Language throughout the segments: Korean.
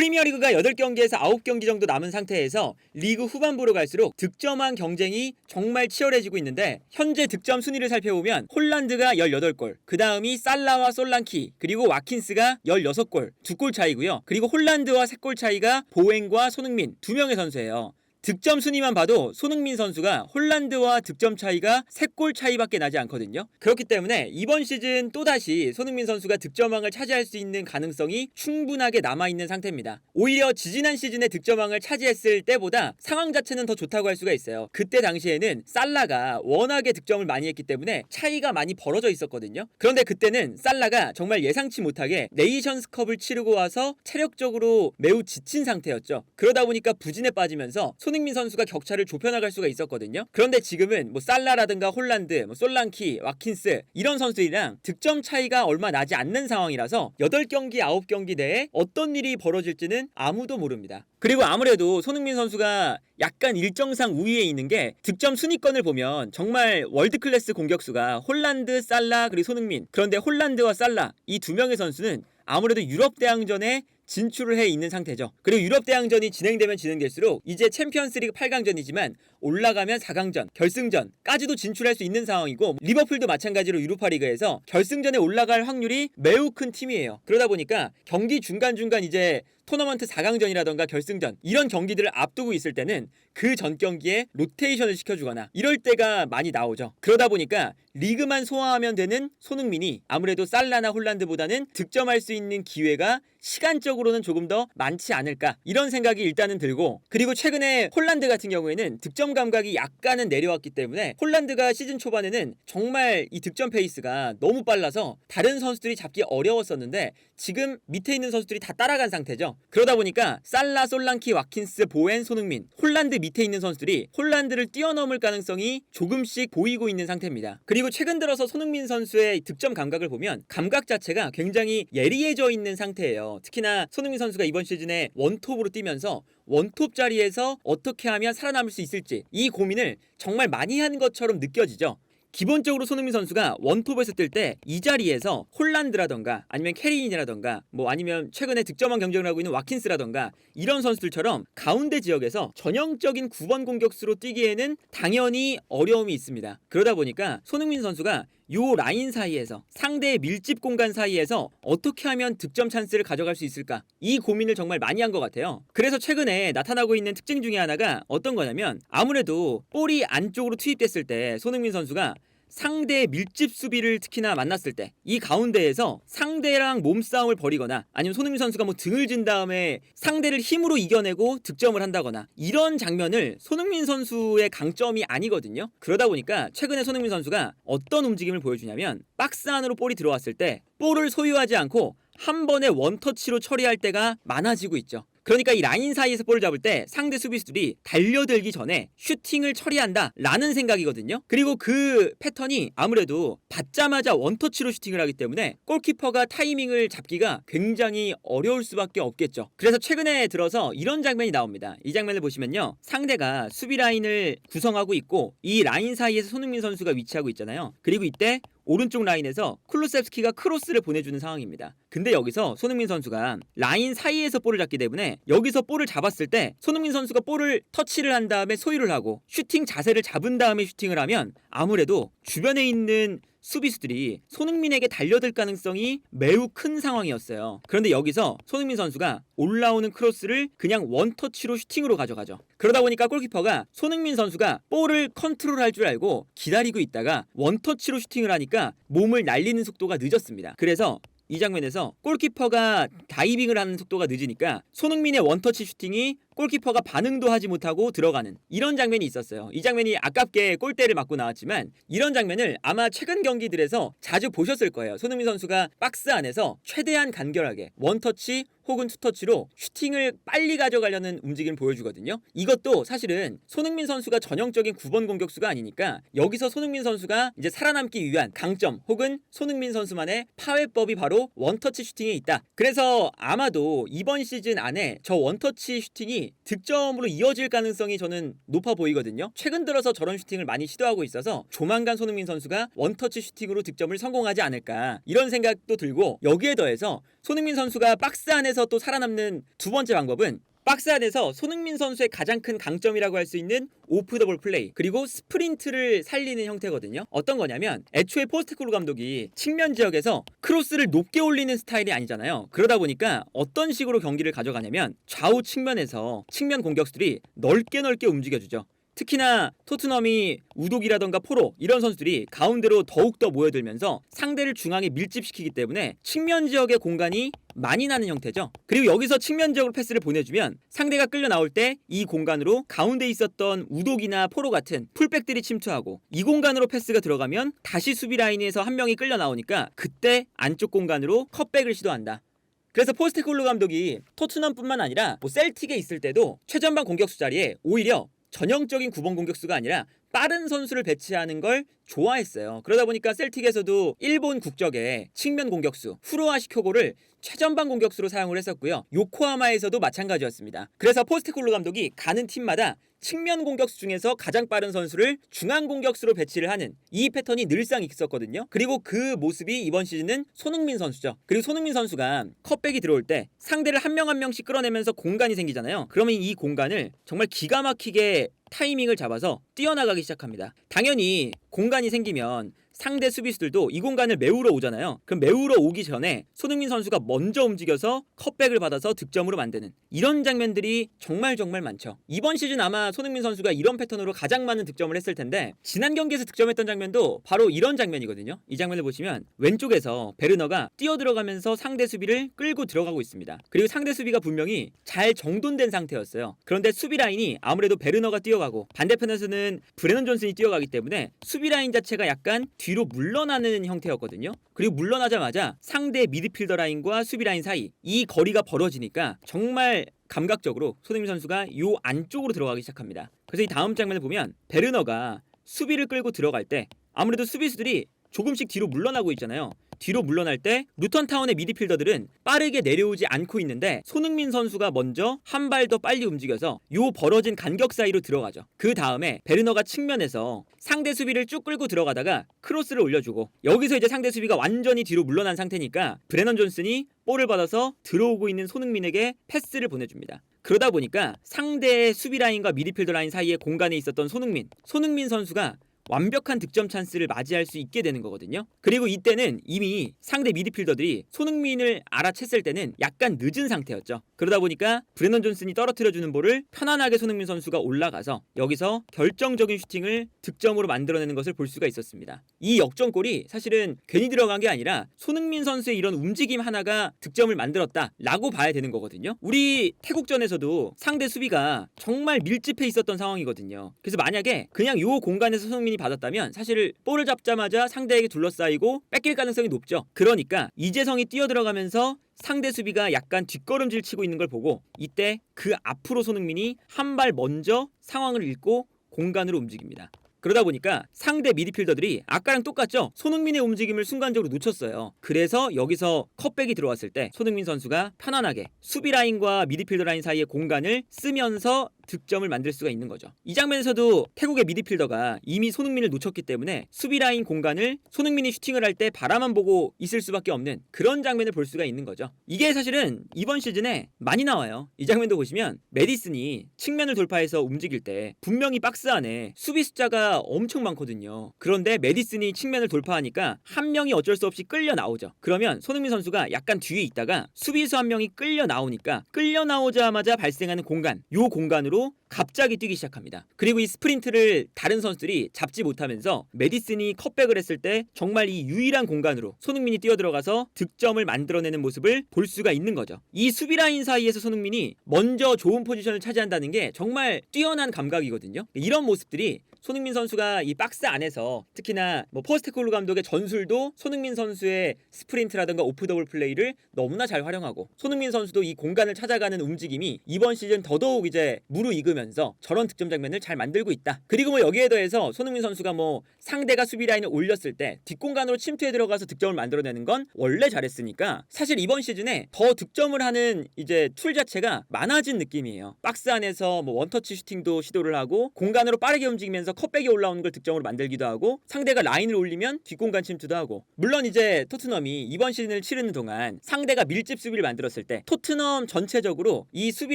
프리미어리그가 8경기에서 9경기 정도 남은 상태에서 리그 후반부로 갈수록 득점왕 경쟁이 정말 치열해지고 있는데, 현재 득점 순위를 살펴보면 홀란드가 18골, 그 다음이 살라와 솔랑키, 그리고 와킨스가 16골, 2골 차이고요. 그리고 홀란드와 3골 차이가 보웬과 손흥민 2명의 선수예요. 득점 순위만 봐도 손흥민 선수가 홀란드와 득점 차이가 3골 차이밖에 나지 않거든요. 그렇기 때문에 이번 시즌 또다시 손흥민 선수가 득점왕을 차지할 수 있는 가능성이 충분하게 남아있는 상태입니다. 오히려 지지난 시즌에 득점왕을 차지했을 때보다 상황 자체는 더 좋다고 할 수가 있어요. 그때 당시에는 살라가 워낙에 득점을 많이 했기 때문에 차이가 많이 벌어져 있었거든요. 그런데 그때는 살라가 정말 예상치 못하게 네이션스컵을 치르고 와서 체력적으로 매우 지친 상태였죠. 그러다 보니까 부진에 빠지면서 손흥민 선수가 격차를 좁혀나갈 수가 있었거든요. 그런데 지금은 살라라든가 홀란드, 솔랑키, 와킨스 이런 선수들이랑 득점 차이가 얼마 나지 않는 상황이라서 8경기, 9경기 내에 어떤 일이 벌어질지는 아무도 모릅니다. 그리고 아무래도 손흥민 선수가 약간 일정상 우위에 있는 게, 득점 순위권을 보면 정말 월드클래스 공격수가 홀란드, 살라, 그리고 손흥민. 그런데 홀란드와 살라 이 2명의 선수는 아무래도 유럽 대항전에 진출을 해 있는 상태죠. 그리고 유럽 대항전이 진행되면 진행될수록 이제 챔피언스리그 8강전이지만 올라가면 4강전, 결승전까지도 진출할 수 있는 상황이고, 리버풀도 마찬가지로 유로파리그에서 결승전에 올라갈 확률이 매우 큰 팀이에요. 그러다 보니까 경기 중간중간 이제 토너먼트 4강전이라던가 결승전 이런 경기들을 앞두고 있을 때는 그 전 경기에 로테이션을 시켜주거나 이럴 때가 많이 나오죠. 그러다 보니까 리그만 소화하면 되는 손흥민이 아무래도 살라나 홀란드보다는 득점할 수 있는 기회가 시간적으로는 조금 더 많지 않을까, 이런 생각이 일단은 들고, 그리고 최근에 홀란드 같은 경우에는 득점 감각이 약간은 내려왔기 때문에 홀란드가 시즌 초반에는 정말 이 득점 페이스가 너무 빨라서 다른 선수들이 잡기 어려웠었는데 지금 밑에 있는 선수들이 다 따라간 상태죠. 그러다 보니까 살라, 솔랑키, 와킨스, 보엔, 손흥민, 홀란드 밑에 있는 선수들이 홀란드를 뛰어넘을 가능성이 조금씩 보이고 있는 상태입니다. 그리고 최근 들어서 손흥민 선수의 득점 감각을 보면 감각 자체가 굉장히 예리해져 있는 상태예요. 특히나 손흥민 선수가 이번 시즌에 원톱으로 뛰면서 원톱 자리에서 어떻게 하면 살아남을 수 있을지 이 고민을 정말 많이 한 것처럼 느껴지죠. 기본적으로 손흥민 선수가 원톱에서 뛸 때 이 자리에서 홀란드라던가 아니면 캐리인이라던가 아니면 최근에 득점왕 경쟁을 하고 있는 와킨스라던가 이런 선수들처럼 가운데 지역에서 전형적인 9번 공격수로 뛰기에는 당연히 어려움이 있습니다. 그러다 보니까 손흥민 선수가 요 라인 사이에서, 상대의 밀집 공간 사이에서 어떻게 하면 득점 찬스를 가져갈 수 있을까, 이 고민을 정말 많이 한 것 같아요. 그래서 최근에 나타나고 있는 특징 중에 하나가 어떤 거냐면, 아무래도 볼이 안쪽으로 투입됐을 때 손흥민 선수가 상대의 밀집 수비를 특히나 만났을 때 이 가운데에서 상대랑 몸싸움을 벌이거나 아니면 손흥민 선수가 등을 진 다음에 상대를 힘으로 이겨내고 득점을 한다거나 이런 장면을 손흥민 선수의 강점이 아니거든요. 그러다 보니까 최근에 손흥민 선수가 어떤 움직임을 보여주냐면, 박스 안으로 볼이 들어왔을 때 볼을 소유하지 않고 한 번에 원터치로 처리할 때가 많아지고 있죠. 그러니까 이 라인 사이에서 볼을 잡을 때 상대 수비수들이 달려들기 전에 슈팅을 처리한다 라는 생각이거든요. 그리고 그 패턴이 아무래도 받자마자 원터치로 슈팅을 하기 때문에 골키퍼가 타이밍을 잡기가 굉장히 어려울 수밖에 없겠죠. 그래서 최근에 들어서 이런 장면이 나옵니다. 이 장면을 보시면요, 상대가 수비 라인을 구성하고 있고 이 라인 사이에서 손흥민 선수가 위치하고 있잖아요. 그리고 이때 오른쪽 라인에서 클루셉스키가 크로스를 보내주는 상황입니다. 근데 여기서 손흥민 선수가 라인 사이에서 볼을 잡기 때문에 여기서 볼을 잡았을 때 손흥민 선수가 볼을 터치를 한 다음에 소유를 하고 슈팅 자세를 잡은 다음에 슈팅을 하면 아무래도 주변에 있는 수비수들이 손흥민에게 달려들 가능성이 매우 큰 상황이었어요. 그런데 여기서 손흥민 선수가 올라오는 크로스를 그냥 원터치로 슈팅으로 가져가죠. 그러다 보니까 골키퍼가 손흥민 선수가 볼을 컨트롤할 줄 알고 기다리고 있다가 원터치로 슈팅을 하니까 몸을 날리는 속도가 늦었습니다. 그래서 이 장면에서 골키퍼가 다이빙을 하는 속도가 늦으니까 손흥민의 원터치 슈팅이 골키퍼가 반응도 하지 못하고 들어가는 이런 장면이 있었어요. 이 장면이 아깝게 골대를 맞고 나왔지만 이런 장면을 아마 최근 경기들에서 자주 보셨을 거예요. 손흥민 선수가 박스 안에서 최대한 간결하게 원터치 혹은 투터치로 슈팅을 빨리 가져가려는 움직임을 보여주거든요. 이것도 사실은 손흥민 선수가 전형적인 9번 공격수가 아니니까 여기서 손흥민 선수가 이제 살아남기 위한 강점 혹은 손흥민 선수만의 파괴법이 바로 원터치 슈팅에 있다. 그래서 아마도 이번 시즌 안에 저 원터치 슈팅이 슈팅이 득점으로 이어질 가능성이 저는 높아 보이거든요. 최근 들어서 저런 슈팅을 많이 시도하고 있어서 조만간 손흥민 선수가 원터치 슈팅으로 득점을 성공하지 않을까 이런 생각도 들고, 여기에 더해서 손흥민 선수가 박스 안에서 또 살아남는 두 번째 방법은 박스 안에서 손흥민 선수의 가장 큰 강점이라고 할 수 있는 오프 더 볼 플레이 그리고 스프린트를 살리는 형태거든요. 어떤 거냐면 애초에 포스테코글루 감독이 측면 지역에서 크로스를 높게 올리는 스타일이 아니잖아요. 그러다 보니까 어떤 식으로 경기를 가져가냐면 좌우 측면에서 측면 공격수들이 넓게 움직여주죠. 특히나 토트넘이 우독이라던가 포로 이런 선수들이 가운데로 더욱더 모여들면서 상대를 중앙에 밀집시키기 때문에 측면 지역의 공간이 많이 나는 형태죠. 그리고 여기서 측면 지역으로 패스를 보내주면 상대가 끌려 나올 때 이 공간으로 가운데 있었던 우독이나 포로 같은 풀백들이 침투하고, 이 공간으로 패스가 들어가면 다시 수비 라인에서 한 명이 끌려 나오니까 그때 안쪽 공간으로 컷백을 시도한다. 그래서 포스테코글루 감독이 토트넘뿐만 아니라 셀틱에 있을 때도 최전방 공격수 자리에 오히려 전형적인 9번 공격수가 아니라 빠른 선수를 배치하는 걸 좋아했어요. 그러다 보니까 셀틱에서도 일본 국적의 측면 공격수 후루아 시쿄고를 최전방 공격수로 사용을 했었고요. 요코하마에서도 마찬가지였습니다. 그래서 포스테코글루 감독이 가는 팀마다 측면 공격수 중에서 가장 빠른 선수를 중앙 공격수로 배치를 하는 이 패턴이 늘상 있었거든요. 그리고 그 모습이 이번 시즌은 손흥민 선수죠. 그리고 손흥민 선수가 컷백이 들어올 때 상대를 한 명 한 명씩 끌어내면서 공간이 생기잖아요. 그러면 이 공간을 정말 기가 막히게 타이밍을 잡아서 뛰어나가기 시작합니다. 당연히 공간이 생기면 상대 수비수들도 이 공간을 메우러 오잖아요. 그럼 메우러 오기 전에 손흥민 선수가 먼저 움직여서 컷백을 받아서 득점으로 만드는 이런 장면들이 정말 많죠. 이번 시즌 아마 손흥민 선수가 이런 패턴으로 가장 많은 득점을 했을 텐데, 지난 경기에서 득점했던 장면도 바로 이런 장면이거든요. 이 장면을 보시면 왼쪽에서 베르너가 뛰어들어가면서 상대 수비를 끌고 들어가고 있습니다. 그리고 상대 수비가 분명히 잘 정돈된 상태였어요. 그런데 수비 라인이 아무래도 베르너가 뛰어가고 반대편에서는 브레넌 존슨이 뛰어가기 때문에 수비 라인 자체가 약간 뒤로 물러나는 형태였거든요. 그리고 물러나자마자 상대 미드필더 라인과 수비 라인 사이 이 거리가 벌어지니까 정말 감각적으로 손흥민 선수가 요 안쪽으로 들어가기 시작합니다. 그래서 이 다음 장면을 보면 베르너가 수비를 끌고 들어갈 때 아무래도 수비수들이 조금씩 뒤로 물러나고 있잖아요. 뒤로 물러날 때 루턴타운의 미드필더들은 빠르게 내려오지 않고 있는데 손흥민 선수가 먼저 한 발 더 빨리 움직여서 요 벌어진 간격 사이로 들어가죠. 그 다음에 베르너가 측면에서 상대 수비를 쭉 끌고 들어가다가 크로스를 올려주고, 여기서 이제 상대 수비가 완전히 뒤로 물러난 상태니까 브레넌 존슨이 볼을 받아서 들어오고 있는 손흥민에게 패스를 보내줍니다. 그러다 보니까 상대의 수비 라인과 미드필더 라인 사이에 공간에 있었던 손흥민 선수가 완벽한 득점 찬스를 맞이할 수 있게 되는 거거든요. 그리고 이때는 이미 상대 미드필더들이 손흥민을 알아챘을 때는 약간 늦은 상태였죠. 그러다 보니까 브레넌 존슨이 떨어뜨려주는 볼을 편안하게 손흥민 선수가 올라가서 여기서 결정적인 슈팅을 득점으로 만들어내는 것을 볼 수가 있었습니다. 이 역전골이 사실은 괜히 들어간 게 아니라 손흥민 선수의 이런 움직임 하나가 득점을 만들었다라고 봐야 되는 거거든요. 우리 태국전에서도 상대 수비가 정말 밀집해 있었던 상황이거든요. 그래서 만약에 그냥 요 공간에서 손흥민이 받았다면 사실 볼을 잡자마자 상대에게 둘러싸이고 뺏길 가능성이 높죠. 그러니까 이재성이 뛰어들어가면서 상대 수비가 약간 뒷걸음질 치고 있는 걸 보고 이때 그 앞으로 손흥민이 한 발 먼저 상황을 읽고 공간으로 움직입니다. 그러다 보니까 상대 미드필더들이 아까랑 똑같죠? 손흥민의 움직임을 순간적으로 놓쳤어요. 그래서 여기서 컷백이 들어왔을 때 손흥민 선수가 편안하게 수비 라인과 미드필더 라인 사이의 공간을 쓰면서 득점을 만들 수가 있는 거죠. 이 장면에서도 태국의 미드필더가 이미 손흥민을 놓쳤기 때문에 수비 라인 공간을 손흥민이 슈팅을 할 때 바라만 보고 있을 수밖에 없는 그런 장면을 볼 수가 있는 거죠. 이게 사실은 이번 시즌에 많이 나와요. 이 장면도 보시면 메디슨이 측면을 돌파해서 움직일 때 분명히 박스 안에 수비 숫자가 엄청 많거든요. 그런데 메디슨이 측면을 돌파하니까 한 명이 어쩔 수 없이 끌려 나오죠. 그러면 손흥민 선수가 약간 뒤에 있다가 수비수 한 명이 끌려 나오니까 끌려 나오자마자 발생하는 공간, 요 공간으로 갑자기 뛰기 시작합니다. 그리고 이 스프린트를 다른 선수들이 잡지 못하면서 메디슨이 컷백을 했을 때 정말 이 유일한 공간으로 손흥민이 뛰어들어가서 득점을 만들어내는 모습을 볼 수가 있는 거죠. 이 수비 라인 사이에서 손흥민이 먼저 좋은 포지션을 차지한다는 게 정말 뛰어난 감각이거든요. 이런 모습들이 손흥민 선수가 이 박스 안에서 특히나 포스테코글루 감독의 전술도 손흥민 선수의 스프린트라든가 오프 더블 플레이를 너무나 잘 활용하고 손흥민 선수도 이 공간을 찾아가는 움직임이 이번 시즌 더더욱 이제 무르익으면서 저런 득점 장면을 잘 만들고 있다. 그리고 뭐 여기에 더해서 손흥민 선수가 뭐 상대가 수비 라인을 올렸을 때 뒷공간으로 침투해 들어가서 득점을 만들어내는 건 원래 잘했으니까 사실 이번 시즌에 더 득점을 하는 이제 툴 자체가 많아진 느낌이에요. 박스 안에서 뭐 원터치 슈팅도 시도를 하고 공간으로 빠르게 움직이면서 컵백이 올라오는 걸 득점으로 만들기도 하고 상대가 라인을 올리면 뒷공간 침투도 하고 물론 이제 토트넘이 이번 시즌을 치르는 동안 상대가 밀집 수비를 만들었을 때 토트넘 전체적으로 이 수비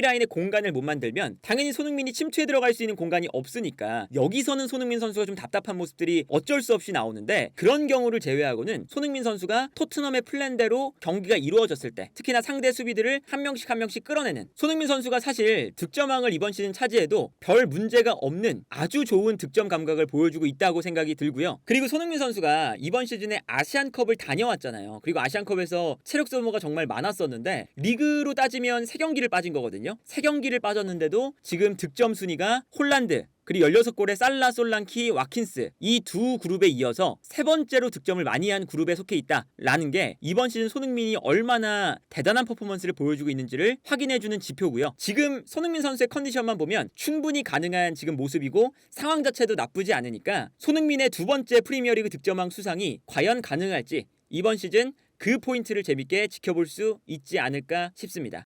라인의 공간을 못 만들면 당연히 손흥민이 침투해 들어갈 수 있는 공간이 없으니까 여기서는 손흥민 선수가 좀 답답한 모습들이 어쩔 수 없이 나오는데 그런 경우를 제외하고는 손흥민 선수가 토트넘의 플랜대로 경기가 이루어졌을 때 특히나 상대 수비들을 한 명씩 한 명씩 끌어내는 손흥민 선수가 사실 득점왕을 이번 시즌 차지해도 별 문제가 없는 아주 좋은 득점 감각을 보여주고 있다고 생각이 들고요. 그리고 손흥민 선수가 이번 시즌에 아시안컵을 다녀왔잖아요. 그리고 아시안컵에서 체력 소모가 정말 많았었는데 리그로 따지면 3경기를 빠진 거거든요. 3경기를 빠졌는데도 지금 득점 순위가 홀란드 그리고 16골의 살라, 솔랑키, 와킨스 이 두 그룹에 이어서 세 번째로 득점을 많이 한 그룹에 속해 있다라는 게 이번 시즌 손흥민이 얼마나 대단한 퍼포먼스를 보여주고 있는지를 확인해주는 지표고요. 지금 손흥민 선수의 컨디션만 보면 충분히 가능한 지금 모습이고 상황 자체도 나쁘지 않으니까 손흥민의 두 번째 프리미어리그 득점왕 수상이 과연 가능할지 이번 시즌 그 포인트를 재밌게 지켜볼 수 있지 않을까 싶습니다.